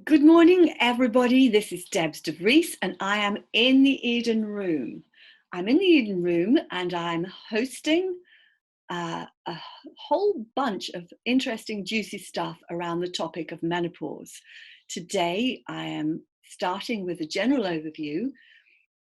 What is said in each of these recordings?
Good morning, everybody. This is Debs De Vries, and I am in the Eden Room. I'm in the Eden Room, and I'm hosting a whole bunch of interesting, juicy stuff around the topic of menopause. Today, I am starting with a general overview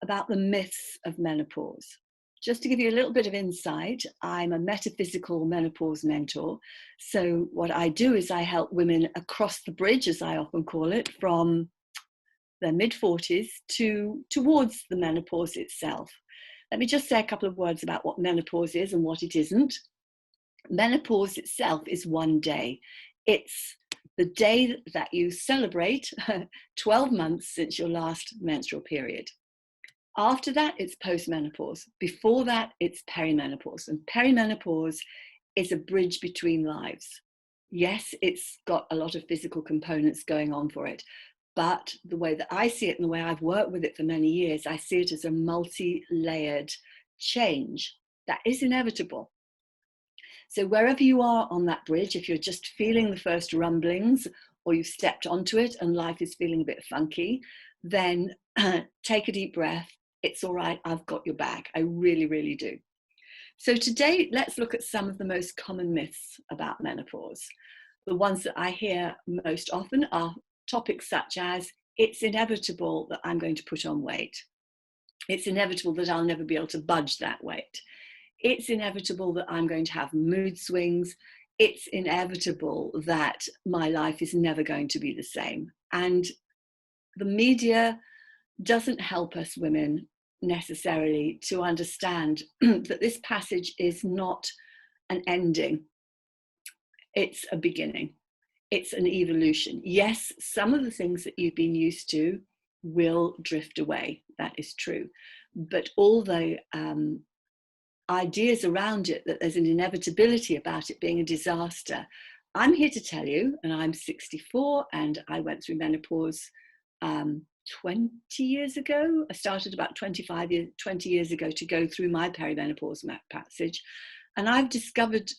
about the myths of menopause. Just to give you a little bit of insight, I'm a metaphysical menopause mentor. So what I do is I help women across the bridge, as I often call it, from their mid-40s towards the menopause itself. Let me just say a couple of words about what menopause is and what it isn't. Menopause itself is one day. It's the day that you celebrate 12 months since your last menstrual period. After that, it's postmenopause. Before that, it's perimenopause. And perimenopause is a bridge between lives. Yes, it's got a lot of physical components going on for it. But the way that I see it and the way I've worked with it for many years, I see it as a multi-layered change that is inevitable. So wherever you are on that bridge, if you're just feeling the first rumblings or you've stepped onto it and life is feeling a bit funky, then take a deep breath. It's all right, I've got your back. I really, really do. So today, let's look at some of the most common myths about menopause. The ones that I hear most often are topics such as, it's inevitable that I'm going to put on weight. It's inevitable that I'll never be able to budge that weight. It's inevitable that I'm going to have mood swings. It's inevitable that my life is never going to be the same. And the media doesn't help us women necessarily to understand that this passage is not an ending. It's a beginning. It's an evolution. Yes, some of the things that you've been used to will drift away. That is true. But all the ideas around it, that there's an inevitability about it being a disaster. I'm here to tell you, and I'm 64 and I went through menopause 20 years ago. I started about 20 years ago to go through my perimenopause passage. And I've discovered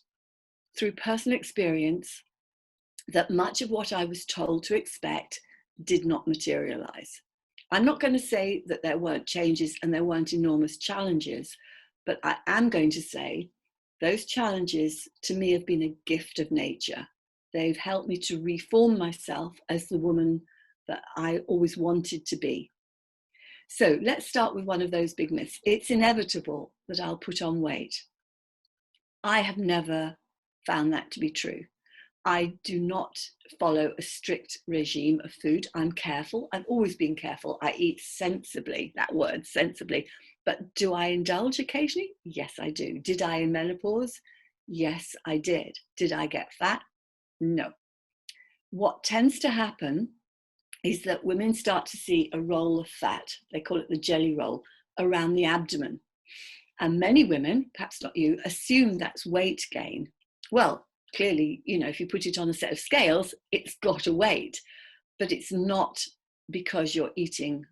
through personal experience that much of what I was told to expect did not materialize. I'm not going to say that there weren't changes and there weren't enormous challenges, but I am going to say those challenges to me have been a gift of nature. They've helped me to reform myself as the woman that I always wanted to be. So let's start with one of those big myths. It's inevitable that I'll put on weight. I have never found that to be true. I do not follow a strict regime of food. I'm careful. I've always been careful. I eat sensibly, that word, sensibly. But do I indulge occasionally? Yes, I do. Did I in menopause? Yes, I did. Did I get fat? No. What tends to happen is that women start to see a roll of fat, they call it the jelly roll, around the abdomen. And many women, perhaps not you, assume that's weight gain. Well, clearly, if you put it on a set of scales, it's got a weight, but it's not because you're eating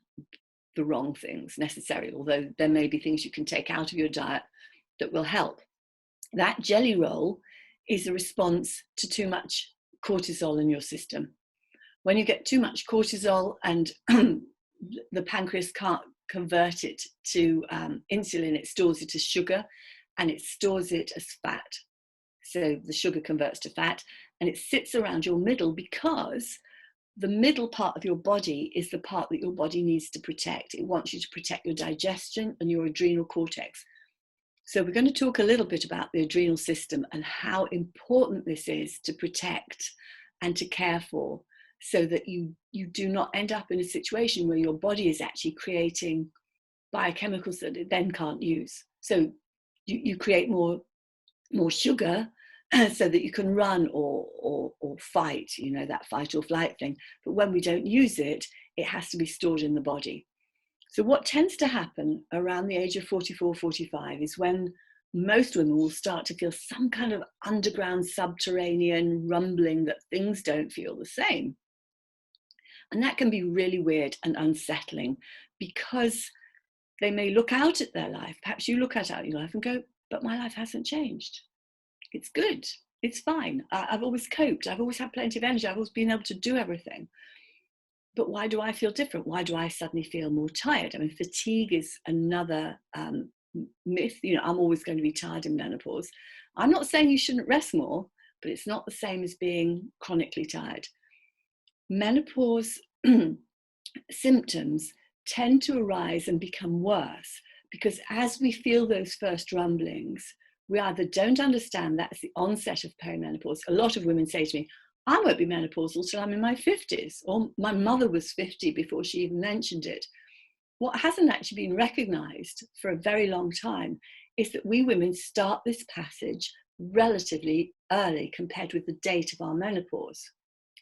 the wrong things necessarily, although there may be things you can take out of your diet that will help. That jelly roll is a response to too much cortisol in your system. When you get too much cortisol and the pancreas can't convert it to insulin, it stores it as sugar and it stores it as fat. So the sugar converts to fat and it sits around your middle because the middle part of your body is the part that your body needs to protect. It wants you to protect your digestion and your adrenal cortex. So we're going to talk a little bit about the adrenal system and how important this is to protect and to care for, so that you do not end up in a situation where your body is actually creating biochemicals that it then can't use. So you create more sugar so that you can run or fight, that fight or flight thing. But when we don't use it, it has to be stored in the body. So what tends to happen around the age of 44, 45 is when most women will start to feel some kind of underground subterranean rumbling that things don't feel the same. And that can be really weird and unsettling because they may look out at their life. Perhaps you look out your life and go, but my life hasn't changed. It's good. It's fine. I've always coped. I've always had plenty of energy. I've always been able to do everything. but why do I feel different? Why do I suddenly feel more tired? I mean, fatigue is another myth. I'm always going to be tired in menopause. I'm not saying you shouldn't rest more, but it's not the same as being chronically tired. Menopause symptoms tend to arise and become worse because as we feel those first rumblings, we either don't understand that's the onset of perimenopause. A lot of women say to me, I won't be menopausal till I'm in my 50s, or my mother was 50 before she even mentioned it. What hasn't actually been recognized for a very long time is that we women start this passage relatively early compared with the date of our menopause.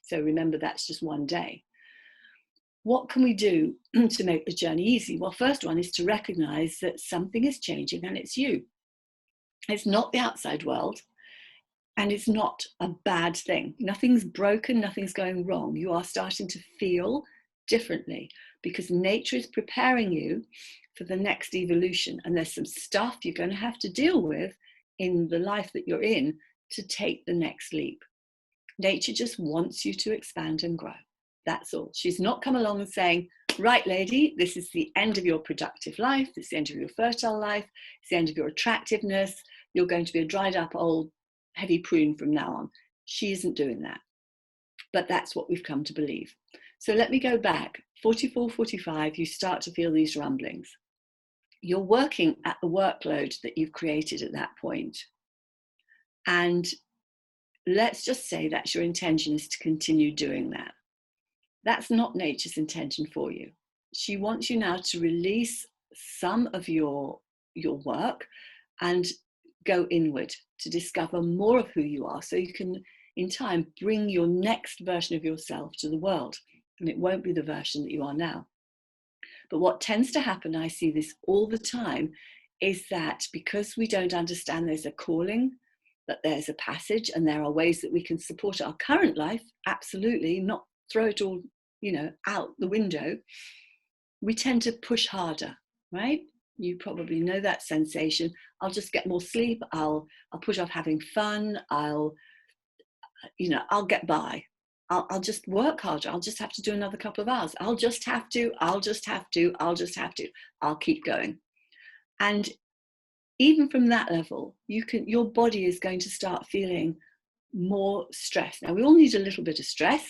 So remember, that's just one day. What can we do to make the journey easy? Well, first one is to recognize that something is changing and it's you. It's not the outside world, and it's not a bad thing. Nothing's broken, nothing's going wrong. You are starting to feel differently because nature is preparing you for the next evolution. And there's some stuff you're going to have to deal with in the life that you're in to take the next leap. Nature just wants you to expand and grow. That's all. She's not come along and saying, right, lady, this is the end of your productive life. It's the end of your fertile life. It's the end of your attractiveness. You're going to be a dried up old heavy prune from now on. She isn't doing that. But that's what we've come to believe. So let me go back. 44, 45, you start to feel these rumblings. You're working at the workload that you've created at that point. And let's just say that's your intention, is to continue doing that. That's not nature's intention for you. She wants you now to release some of your work and go inward to discover more of who you are, so you can, in time, bring your next version of yourself to the world. And it won't be the version that you are now. But what tends to happen, I see this all the time, is that because we don't understand there's a calling, that there's a passage, and there are ways that we can support our current life, absolutely, not throw it all, out the window, we tend to push harder, right? You probably know that sensation. I'll just get more sleep. I'll put off having fun. I'll get by. I'll just work harder. I'll just have to do another couple of hours. I'll just have to. I'll keep going. And even from that level, your body is going to start feeling more stress. Now, we all need a little bit of stress.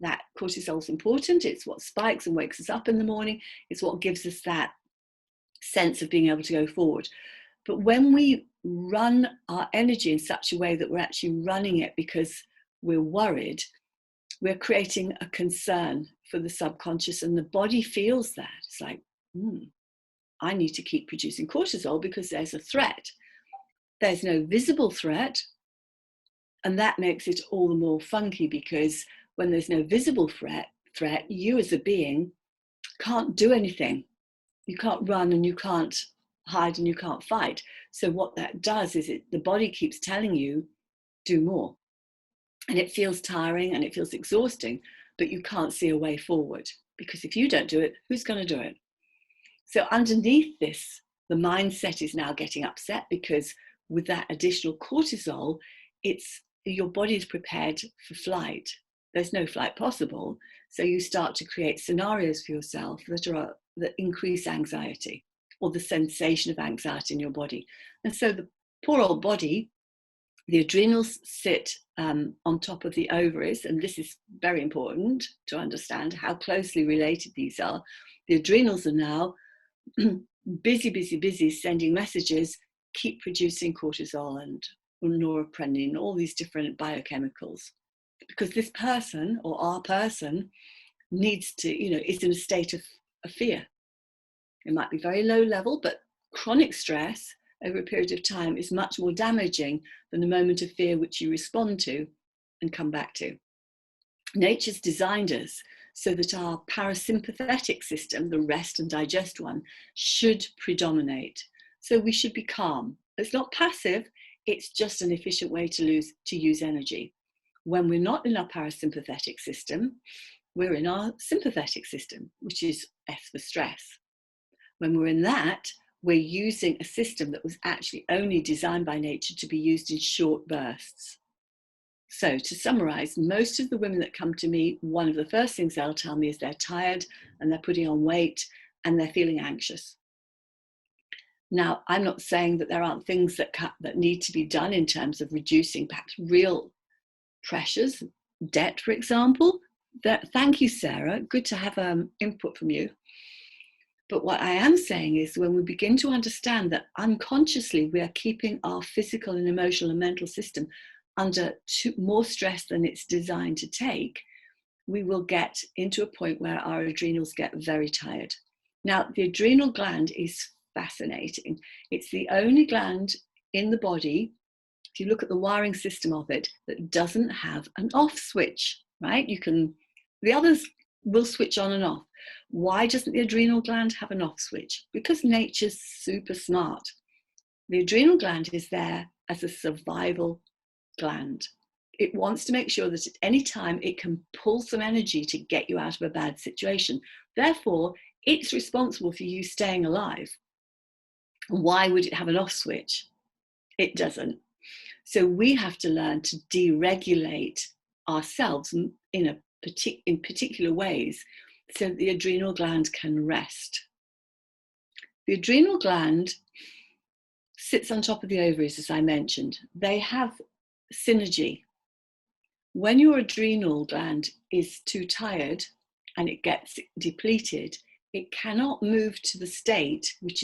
That cortisol is important. It's what spikes and wakes us up in the morning. It's what gives us that sense of being able to go forward. But when we run our energy in such a way that we're actually running it because we're worried, we're creating a concern for the subconscious, and the body feels that. It's like, I need to keep producing cortisol because there's a threat. There's no visible threat, and that makes it all the more funky, because when there's no visible threat, you as a being can't do anything. You can't run and you can't hide and you can't fight. So what that does is the body keeps telling you, do more. And it feels tiring and it feels exhausting, but you can't see a way forward, because if you don't do it, who's going to do it? So underneath this, the mindset is now getting upset, because with that additional cortisol, your body is prepared for flight. There's no flight possible. So you start to create scenarios for yourself that increase anxiety, or the sensation of anxiety in your body. And so the poor old body, the adrenals sit on top of the ovaries, and this is very important to understand how closely related these are. The adrenals are now busy sending messages, keep producing cortisol and norepinephrine, all these different biochemicals, because this person, or our person, needs to, is in a state of fear. It might be very low level, but chronic stress over a period of time is much more damaging than the moment of fear which you respond to and come back to. Nature's designed us so that our parasympathetic system, the rest and digest one, should predominate. So we should be calm. It's not passive, it's just an efficient way to use energy. When we're not in our parasympathetic system, we're in our sympathetic system, which is S for stress. When we're in that, we're using a system that was actually only designed by nature to be used in short bursts. So to summarize, most of the women that come to me, one of the first things they'll tell me is they're tired and they're putting on weight and they're feeling anxious. Now, I'm not saying that there aren't things that need to be done in terms of reducing perhaps real pressures, debt, for example. Thank you, Sarah. Good to have input from you. But what I am saying is when we begin to understand that unconsciously we are keeping our physical and emotional and mental system under more stress than it's designed to take, we will get into a point where our adrenals get very tired. Now, the adrenal gland is fascinating. It's the only gland in the body, if you look at the wiring system of it, that doesn't have an off switch, right? The others will switch on and off. Why doesn't the adrenal gland have an off switch? Because nature's super smart. The adrenal gland is there as a survival gland. It wants to make sure that at any time it can pull some energy to get you out of a bad situation. Therefore, it's responsible for you staying alive. Why would it have an off switch? It doesn't. So we have to learn to deregulate ourselves in particular ways so that the adrenal gland can rest. The adrenal gland sits on top of the ovaries, as I mentioned. They have synergy. When your adrenal gland is too tired and it gets depleted, it cannot move to the state, which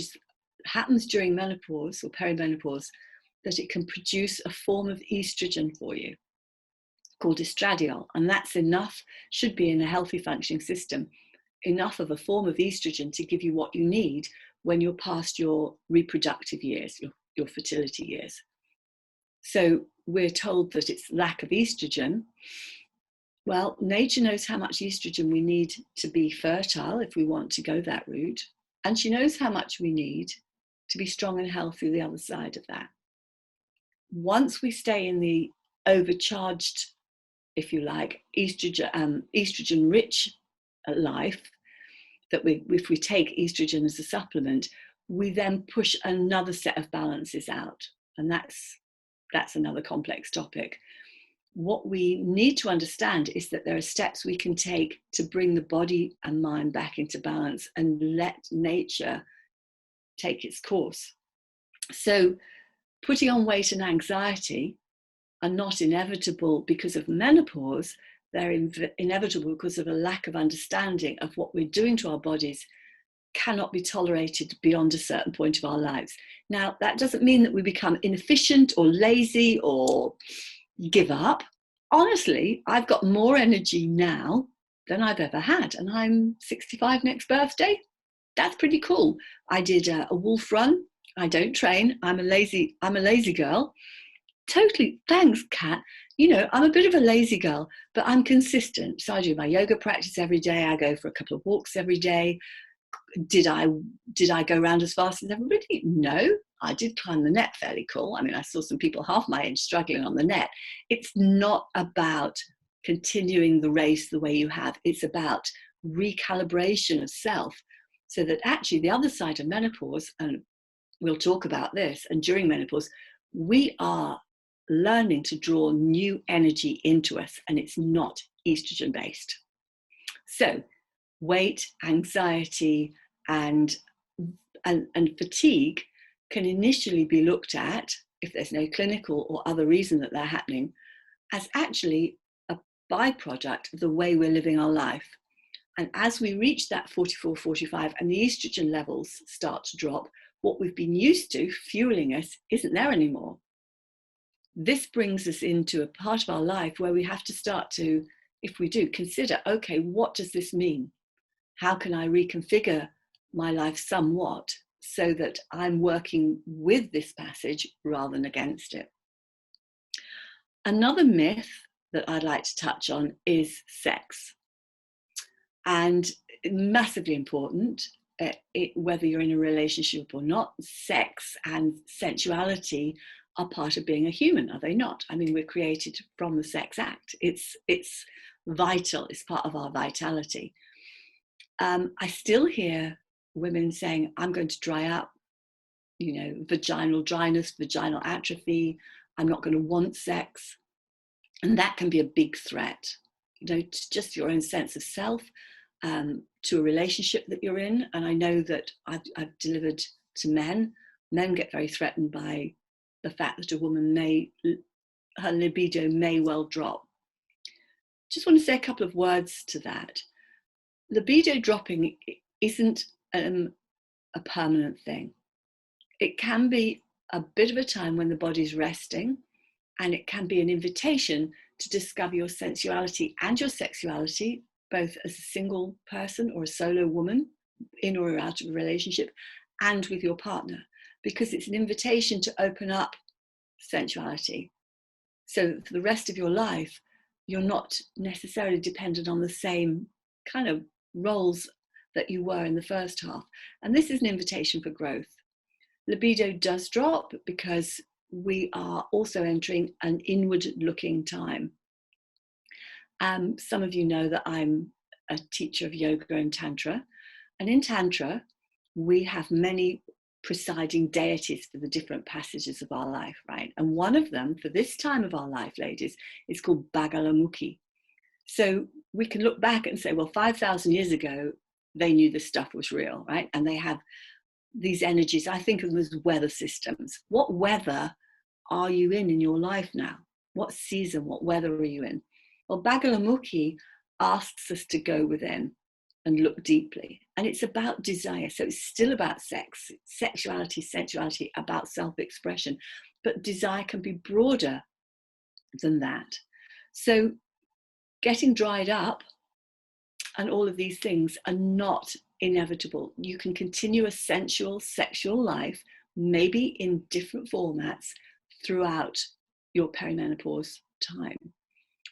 happens during menopause or perimenopause, that it can produce a form of estrogen for you called estradiol. And that's enough, should be in a healthy functioning system, enough of a form of estrogen to give you what you need when you're past your reproductive years, your fertility years. So we're told that it's lack of estrogen. Well, nature knows how much estrogen we need to be fertile if we want to go that route. And she knows how much we need to be strong and healthy the other side of that. Once we stay in the overcharged, if you like, estrogen-rich life, if we take estrogen as a supplement, we then push another set of balances out. And that's another complex topic. What we need to understand is that there are steps we can take to bring the body and mind back into balance and let nature take its course. So putting on weight and anxiety are not inevitable because of menopause. They're inevitable because of a lack of understanding of what we're doing to our bodies cannot be tolerated beyond a certain point of our lives. Now, that doesn't mean that we become inefficient or lazy or give up. Honestly, I've got more energy now than I've ever had, and I'm 65 next birthday. That's pretty cool. I did a wolf run. I don't train. I'm a lazy girl. Totally. Thanks, Kat. You know, I'm a bit of a lazy girl, but I'm consistent. So I do my yoga practice every day. I go for a couple of walks every day. Did I go around as fast as everybody? No, I did climb the net fairly cool. I mean, I saw some people half my age struggling on the net. It's not about continuing the race the way you have. It's about recalibration of self so that actually the other side of menopause, and we'll talk about this, and during menopause, we are learning to draw new energy into us, and it's not estrogen based. So weight, anxiety, and fatigue can initially be looked at, if there's no clinical or other reason that they're happening, as actually a byproduct of the way we're living our life. And as we reach that 44, 45 and the estrogen levels start to drop, what we've been used to fueling us isn't there anymore. This brings us into a part of our life where we have to start to, if we do, consider, okay, what does this mean? How can I reconfigure my life somewhat so that I'm working with this passage rather than against it? Another myth that I'd like to touch on is sex. And massively important, whether you're in a relationship or not, sex and sensuality are part of being a human, are they not? I mean, we're created from the sex act. It's vital, it's part of our vitality. I still hear women saying, I'm going to dry up, you know, vaginal dryness, vaginal atrophy, I'm not going to want sex. And that can be a big threat, you know, to just your own sense of self, to a relationship that you're in. And I know that I've delivered to men. Men get very threatened by the fact that a woman her libido may well drop. Just want to say a couple of words to that. Libido dropping isn't a permanent thing. It can be a bit of a time when the body's resting, and it can be an invitation to discover your sensuality and your sexuality, both as a single person or a solo woman, in or out of a relationship, and with your partner, because it's an invitation to open up sensuality. So for the rest of your life, you're not necessarily dependent on the same kind of roles that you were in the first half. And this is an invitation for growth. Libido does drop because we are also entering an inward-looking time. Some of you know that I'm a teacher of yoga and Tantra. And in Tantra, we have many presiding deities for the different passages of our life, right? And one of them for this time of our life, ladies, is called Bagalamukhi. So we can look back and say, well, 5,000 years ago, they knew this stuff was real, right? And they have these energies. I think of them as weather systems. What weather are you in your life now? What season, what weather are you in? Well, Bagalamukhi asks us to go within and look deeply. And it's about desire. So it's still about sex, sexuality, sensuality, about self-expression. But desire can be broader than that. So getting dried up and all of these things are not inevitable. You can continue a sensual, sexual life, maybe in different formats throughout your perimenopause time.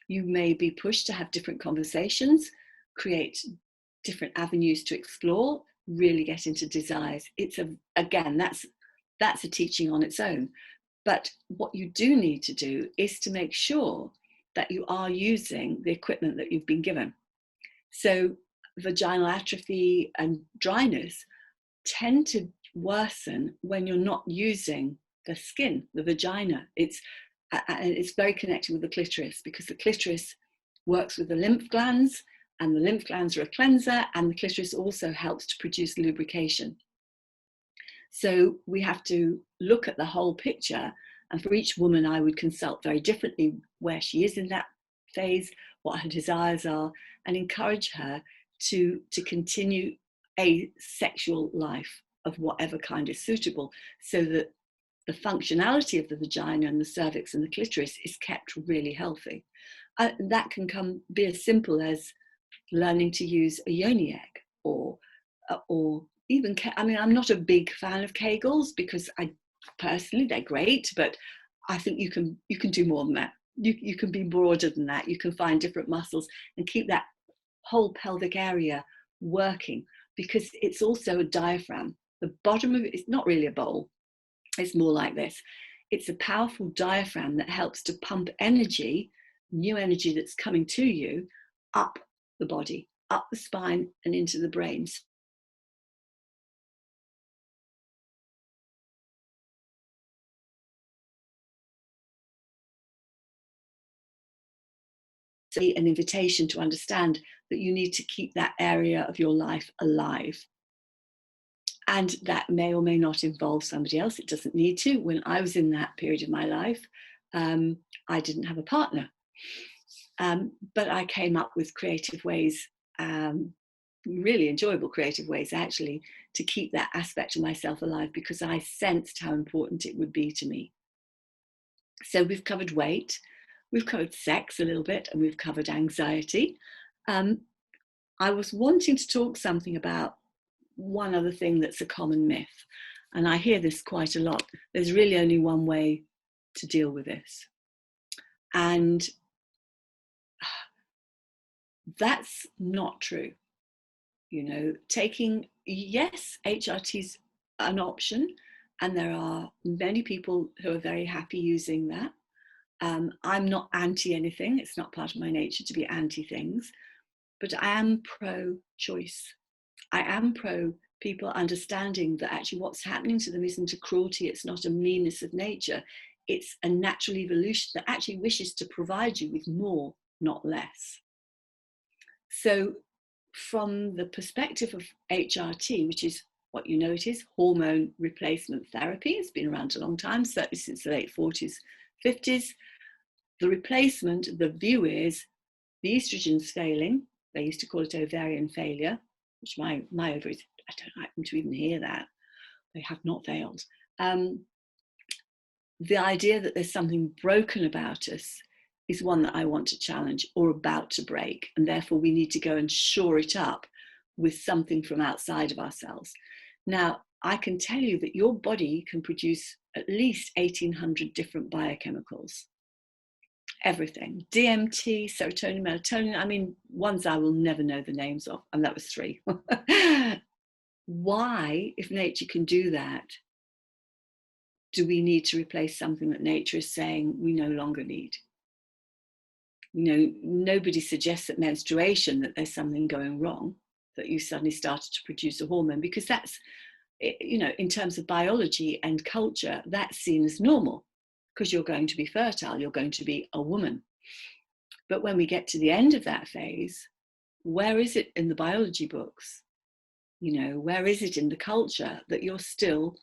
You may be pushed to have different conversations, create different avenues to explore, really get into desires. Again, that's a teaching on its own. But what you do need to do is to make sure that you are using the equipment that you've been given. So vaginal atrophy and dryness tend to worsen when you're not using the skin, the vagina. It's very connected with the clitoris, because the clitoris works with the lymph glands, and the lymph glands are a cleanser, and the clitoris also helps to produce lubrication. So we have to look at the whole picture, and for each woman I would consult very differently where she is in that phase, what her desires are, and encourage her to continue a sexual life of whatever kind is suitable, so that the functionality of the vagina and the cervix and the clitoris is kept really healthy. That can be as simple as learning to use a yoni egg, or even, I mean, I'm not a big fan of Kegels, because personally they're great, but I think you can do more than that. You can be broader than that. You can find different muscles and keep that whole pelvic area working, because it's also a diaphragm. The bottom of it is not really a bowl. It's more like this. It's a powerful diaphragm that helps to pump energy, new energy that's coming to you, up the body, up the spine and into the brain. So an invitation to understand that you need to keep that area of your life alive. And that may or may not involve somebody else. It doesn't need to. When I was in that period of my life, I didn't have a partner. But I came up with creative ways, really enjoyable creative ways actually, to keep that aspect of myself alive, because I sensed how important it would be to me. So we've covered weight, we've covered sex a little bit, and we've covered anxiety. I was wanting to talk something about one other thing that's a common myth, and I hear this quite a lot. There's really only one way to deal with this. And that's not true. You know, yes, HRT's an option, and there are many people who are very happy using that. I'm not anti anything. It's not part of my nature to be anti things, but I am pro-choice. I am pro people understanding that actually what's happening to them isn't a cruelty. It's not a meanness of nature. it's a natural evolution that actually wishes to provide you with more, not less. So from the perspective of HRT, which is what you know it is, hormone replacement therapy, it's been around a long time, certainly since the late 40s, 50s. The replacement, the view is the estrogen's failing. They used to call it ovarian failure, which my ovaries, I don't like them to even hear that. They have not failed. The idea that there's something broken about us is one that I want to challenge, or about to break, and therefore we need to go and shore it up with something from outside of ourselves. Now, I can tell you that your body can produce at least 1,800 different biochemicals. Everything, DMT, serotonin, melatonin, I mean, ones I will never know the names of, and that was 3. Why, if nature can do that, do we need to replace something that nature is saying we no longer need? You know, nobody suggests at menstruation that there's something going wrong, that you suddenly started to produce a hormone, because that's, you know, in terms of biology and culture, that's seen as normal, because you're going to be fertile, you're going to be a woman. But when we get to the end of that phase, where is it in the biology books? You know, where is it in the culture that you're still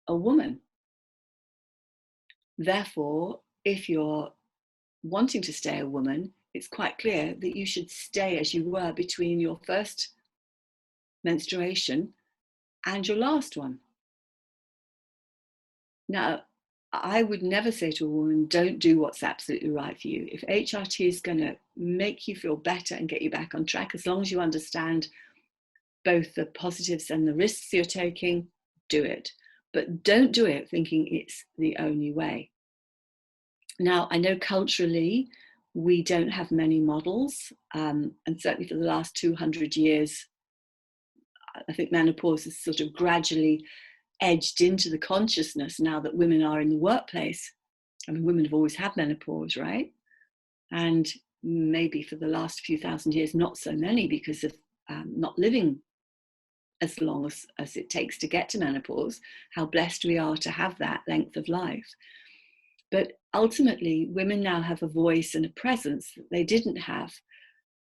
a woman? Therefore, if you're wanting to stay a woman, it's quite clear that you should stay as you were between your first menstruation and your last one. Now, I would never say to a woman, don't do what's absolutely right for you. If HRT is going to make you feel better and get you back on track, as long as you understand both the positives and the risks you're taking, do it. But don't do it thinking it's the only way. Now, I know culturally, we don't have many models, and certainly for the last 200 years, I think menopause has sort of gradually edged into the consciousness now that women are in the workplace. I mean, women have always had menopause, right? And maybe for the last few thousand years, not so many, because of not living as long as it takes to get to menopause, how blessed we are to have that length of life. But ultimately, women now have a voice and a presence that they didn't have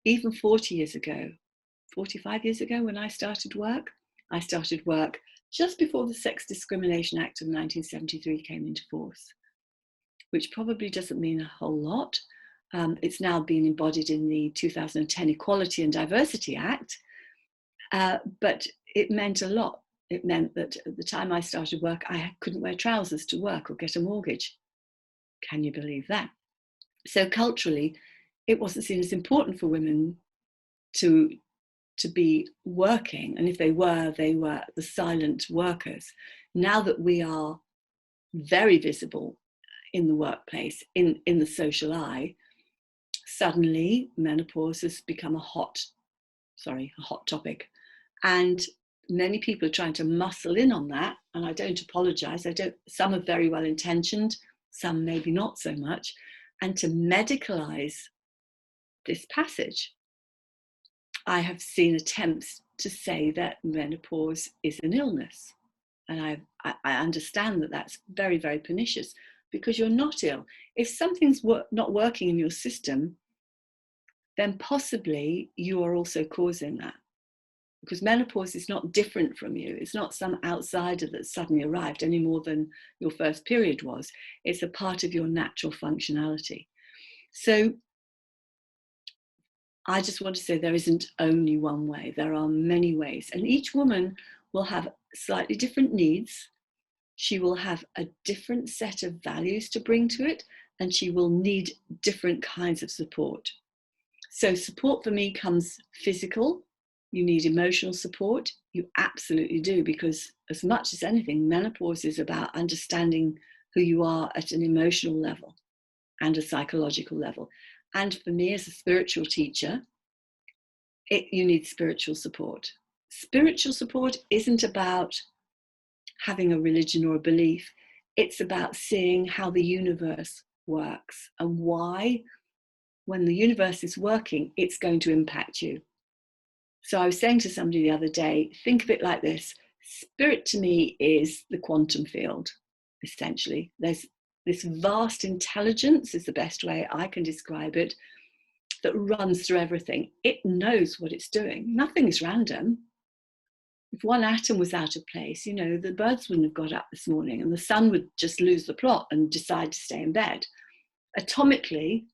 even 40 years ago, 45 years ago when I started work. I started work just before the Sex Discrimination Act of 1973 came into force, which probably doesn't mean a whole lot. It's now been embodied in the 2010 Equality and Diversity Act, but it meant a lot. It meant that at the time I started work, I couldn't wear trousers to work or get a mortgage. Can you believe that? So culturally, it wasn't seen as important for women to be working. And if they were the silent workers. Now that we are very visible in the workplace, in the social eye, suddenly menopause has become a hot topic. And many people are trying to muscle in on that. And I don't apologize. Some are very well intentioned, some maybe not so much. And to medicalize this passage, I have seen attempts to say that menopause is an illness. And I understand that that's very, very pernicious, because you're not ill. If something's not working in your system, then possibly you are also causing that. Because menopause is not different from you. It's not some outsider that suddenly arrived any more than your first period was. It's a part of your natural functionality. So I just want to say there isn't only one way. There are many ways. And each woman will have slightly different needs. She will have a different set of values to bring to it, and she will need different kinds of support. So support for me comes physical. You need emotional support. You absolutely do, because as much as anything, menopause is about understanding who you are at an emotional level and a psychological level. And for me as a spiritual teacher, you need spiritual support. Spiritual support isn't about having a religion or a belief. It's about seeing how the universe works and why, when the universe is working, it's going to impact you. So I was saying to somebody the other day, think of it like this. Spirit to me is the quantum field, essentially. There's this vast intelligence is the best way I can describe it, that runs through everything. It knows what it's doing. Nothing is random. If one atom was out of place, you know, the birds wouldn't have got up this morning and the sun would just lose the plot and decide to stay in bed. Atomically,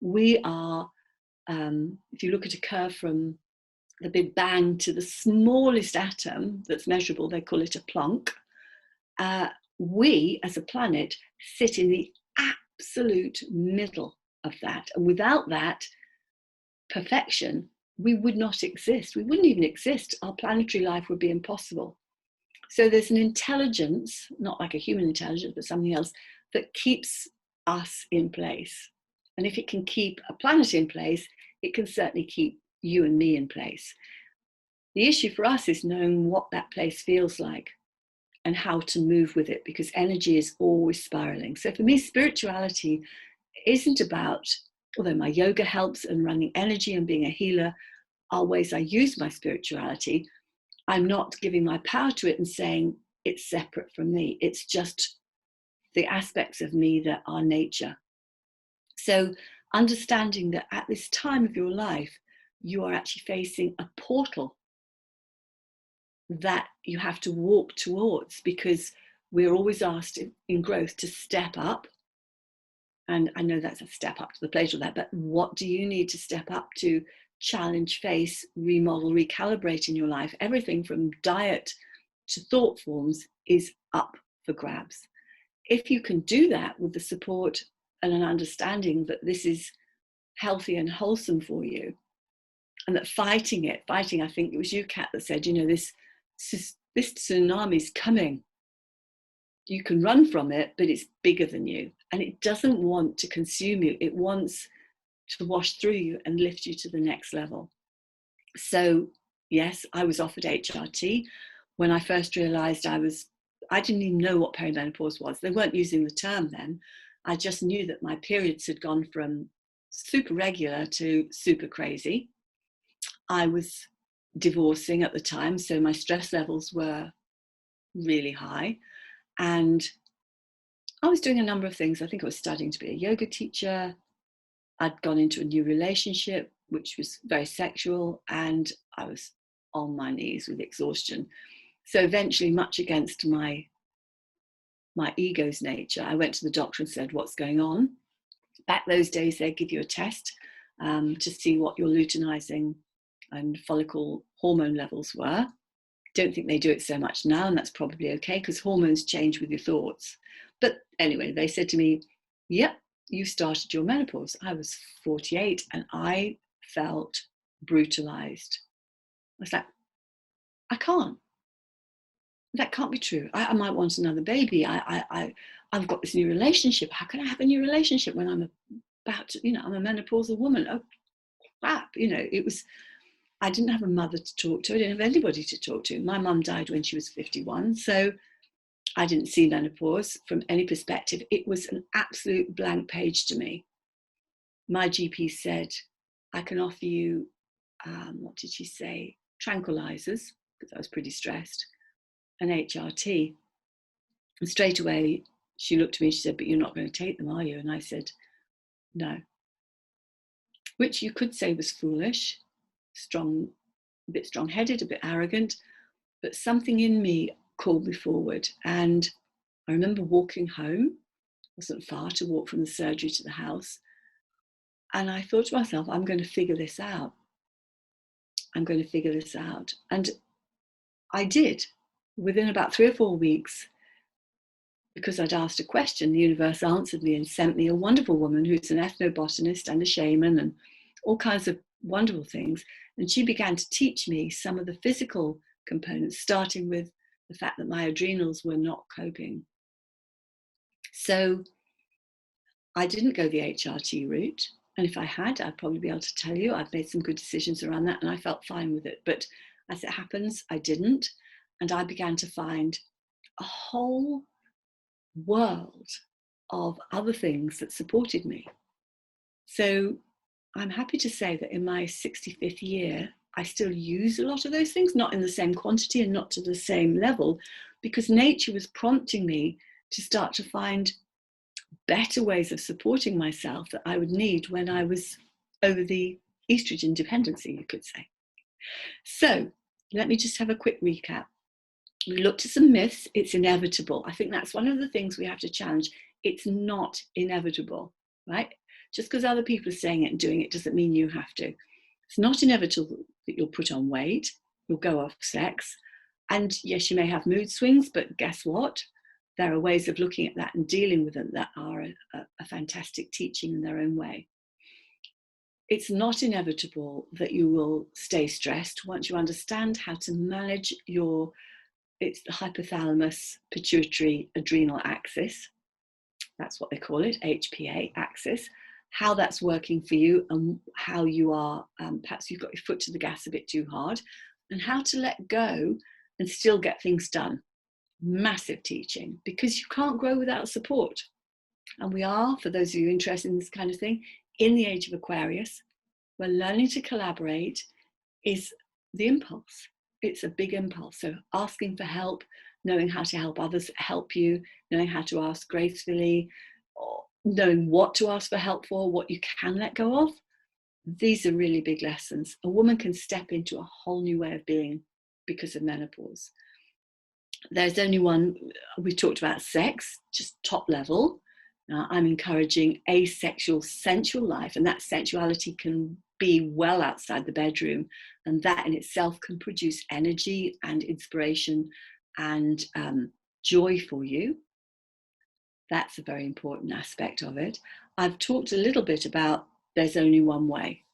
we are, if you look at a curve from the Big Bang to the smallest atom that's measurable, they call it a Planck. We, as a planet, sit in the absolute middle of that. And without that perfection, we would not exist. We wouldn't even exist. Our planetary life would be impossible. So there's an intelligence, not like a human intelligence, but something else, that keeps us in place. And if it can keep a planet in place, it can certainly keep you and me in place. The issue for us is knowing what that place feels like and how to move with it, because energy is always spiraling. So for me, spirituality isn't about, although my yoga helps and running energy and being a healer are ways I use my spirituality, I'm not giving my power to it and saying it's separate from me. It's just the aspects of me that are nature. So understanding that at this time of your life, you are actually facing a portal that you have to walk towards, because we're always asked in growth to step up. And I know that's a step up to the plate or that, but what do you need to step up to challenge, face, remodel, recalibrate in your life? Everything from diet to thought forms is up for grabs. If you can do that with the support and an understanding that this is healthy and wholesome for you, and that fighting, I think it was you, Kat, that said, you know, this tsunami's coming. You can run from it, but it's bigger than you. And it doesn't want to consume you. It wants to wash through you and lift you to the next level. So yes, I was offered HRT. When I first realized I didn't even know what perimenopause was. They weren't using the term then. I just knew that my periods had gone from super regular to super crazy. I was divorcing at the time, so my stress levels were really high. And I was doing a number of things. I think I was studying to be a yoga teacher. I'd gone into a new relationship, which was very sexual, and I was on my knees with exhaustion. So eventually, much against my ego's nature, I went to the doctor and said, what's going on? Back those days, they'd give you a test to see what your luteinizing and follicle hormone levels were. Don't think they do it so much now, and that's probably okay, because hormones change with your thoughts. But anyway, they said to me, yep, you started your menopause. I was 48 and I felt brutalized. I was like, I can't. That can't be true. I might want another baby. I've got this new relationship. How can I have a new relationship when I'm about to, you know, I'm a menopausal woman? Oh, crap. You know, I didn't have a mother to talk to. I didn't have anybody to talk to. My mum died when she was 51. So I didn't see menopause from any perspective. It was an absolute blank page to me. My GP said, I can offer you, what did she say? Tranquilizers, because I was pretty stressed, and HRT. And straight away, she looked at me and she said, but you're not going to take them, are you? And I said, no. Which you could say was foolish, a bit strong-headed, a bit arrogant, but something in me called me forward. And I remember walking home. It wasn't far to walk from the surgery to the house. And I thought to myself, I'm going to figure this out. I'm going to figure this out. And I did. Within about 3 or 4 weeks, because I'd asked a question, the universe answered me and sent me a wonderful woman who's an ethnobotanist and a shaman and all kinds of wonderful things. And she began to teach me some of the physical components, starting with the fact that my adrenals were not coping. So I didn't go the HRT route. And if I had, I'd probably be able to tell you I've made some good decisions around that and I felt fine with it. But as it happens, I didn't. And I began to find a whole world of other things that supported me. So I'm happy to say that in my 65th year, I still use a lot of those things, not in the same quantity and not to the same level, because nature was prompting me to start to find better ways of supporting myself that I would need when I was over the estrogen dependency, you could say. So let me just have a quick recap. We looked at some myths. It's inevitable. I think that's one of the things we have to challenge. It's not inevitable, right? Just because other people are saying it and doing it doesn't mean you have to. It's not inevitable that you'll put on weight, you'll go off sex. And yes, you may have mood swings, but guess what? There are ways of looking at that and dealing with them that are a fantastic teaching in their own way. It's not inevitable that you will stay stressed once you understand how to manage it's the hypothalamus pituitary adrenal axis. That's what they call it, HPA axis. How that's working for you and how you are, perhaps you've got your foot to the gas a bit too hard, and how to let go and still get things done. Massive teaching, because you can't grow without support. And we are, for those of you interested in this kind of thing, in the age of Aquarius, where learning to collaborate is the impulse. It's a big impulse. So asking for help, knowing how to help others help you, knowing how to ask gracefully, or knowing what to ask for help for, what you can let go of. These are really big lessons. A woman can step into a whole new way of being because of menopause. There's only one, we talked about sex, just top level. I'm encouraging asexual sensual life, and that sensuality can be well outside the bedroom, and that in itself can produce energy and inspiration and joy for you. That's a very important aspect of it. I've talked a little bit about there's only one way.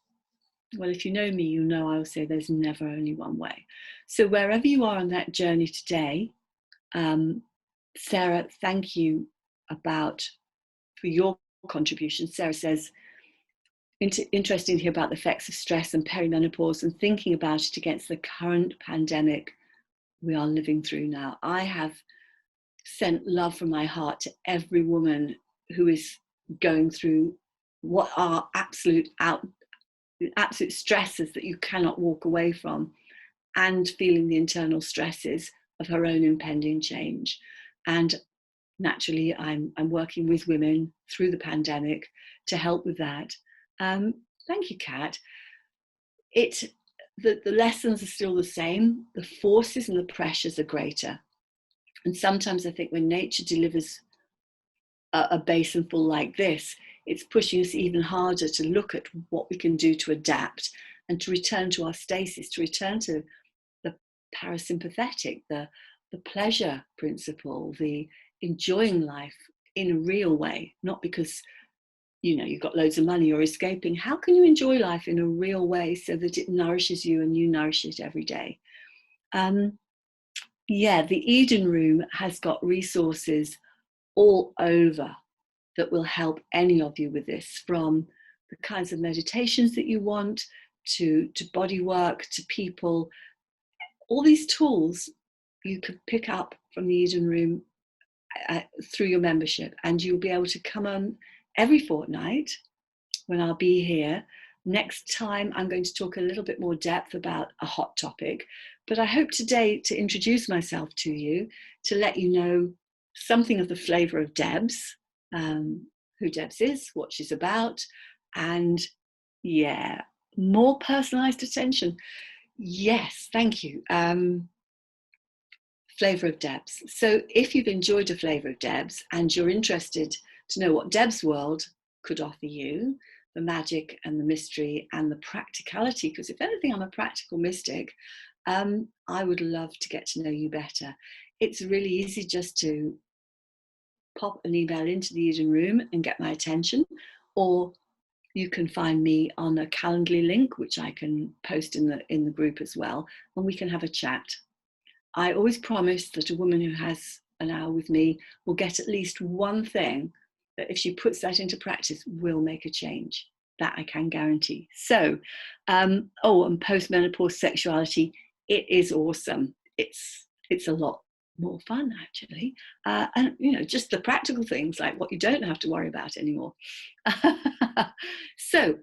Well, if you know me, you know I will say there's never only one way. So wherever you are on that journey today, Sarah, thank you for your contribution. Sarah says, interesting to hear about the effects of stress and perimenopause and thinking about it against the current pandemic we are living through now. I have sent love from my heart to every woman who is going through what are absolute stresses that you cannot walk away from, and feeling the internal stresses of her own impending change. And naturally, I'm working with women through the pandemic to help with that. Thank you, Kat. The lessons are still the same. The forces and the pressures are greater. And sometimes I think when nature delivers a basin full like this, it's pushing us even harder to look at what we can do to adapt and to return to our stasis, to return to the parasympathetic, the pleasure principle, the enjoying life in a real way, not because you've got loads of money or escaping. How can you enjoy life in a real way so that it nourishes you and you nourish it every day? The Eden Room has got resources all over that will help any of you with this, from the kinds of meditations that you want to body work, to people. All these tools you could pick up from the Eden Room through your membership, and you'll be able to come on every fortnight when I'll be here. Next time I'm going to talk a little bit more depth about a hot topic, but I hope today to introduce myself to you, to let you know something of the flavour of Debs, who Debs is, what she's about, and more personalised attention. Yes, thank you. Flavour of Debs. So if you've enjoyed a flavour of Debs and you're interested to know what Debs World could offer you, the magic and the mystery and the practicality, because if anything, I'm a practical mystic, I would love to get to know you better. It's really easy just to pop an email into the Eden Room and get my attention, or you can find me on a Calendly link, which I can post in the group as well, and we can have a chat. I always promise that a woman who has an hour with me will get at least one thing that, if she puts that into practice, will make a change. That I can guarantee. So, and postmenopause sexuality, it is awesome. It's a lot more fun, actually. And, just the practical things, like what you don't have to worry about anymore. So,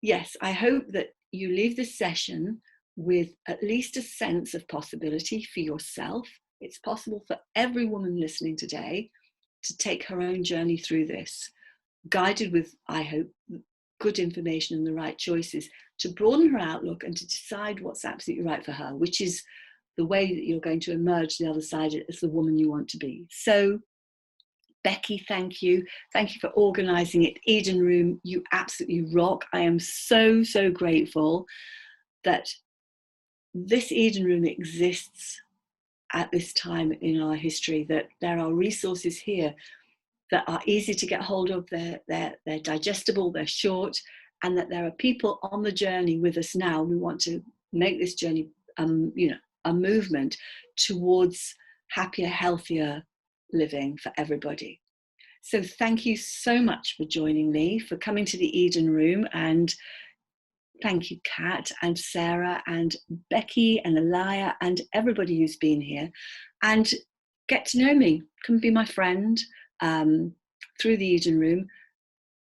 yes, I hope that you leave this session with at least a sense of possibility for yourself. It's possible for every woman listening today. to take her own journey through this, guided with, I hope, good information and the right choices to broaden her outlook and to decide what's absolutely right for her, which is the way that you're going to emerge the other side as the woman you want to be. So, Becky, thank you. Thank you for organising it. Eden Room, you absolutely rock. I am so, so grateful that this Eden Room exists at this time in our history, that there are resources here that are easy to get hold of, they're digestible, they're short, and that there are people on the journey with us now. We want to make this journey, a movement towards happier, healthier living for everybody. So thank you so much for joining me, for coming to the Eden Room, and thank you, Kat and Sarah and Becky and Elia and everybody who's been here. And get to know me. Come be my friend through the Eden Room.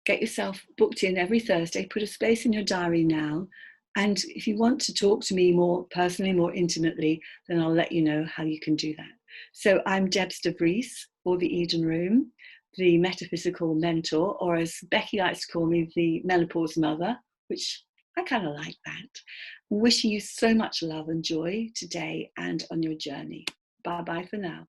Get yourself booked in every Thursday. Put a space in your diary now. And if you want to talk to me more personally, more intimately, then I'll let you know how you can do that. So I'm Debs De Vries for the Eden Room, the metaphysical mentor, or as Becky likes to call me, the menopause mother, which I kind of like that. Wishing you so much love and joy today and on your journey. Bye-bye for now.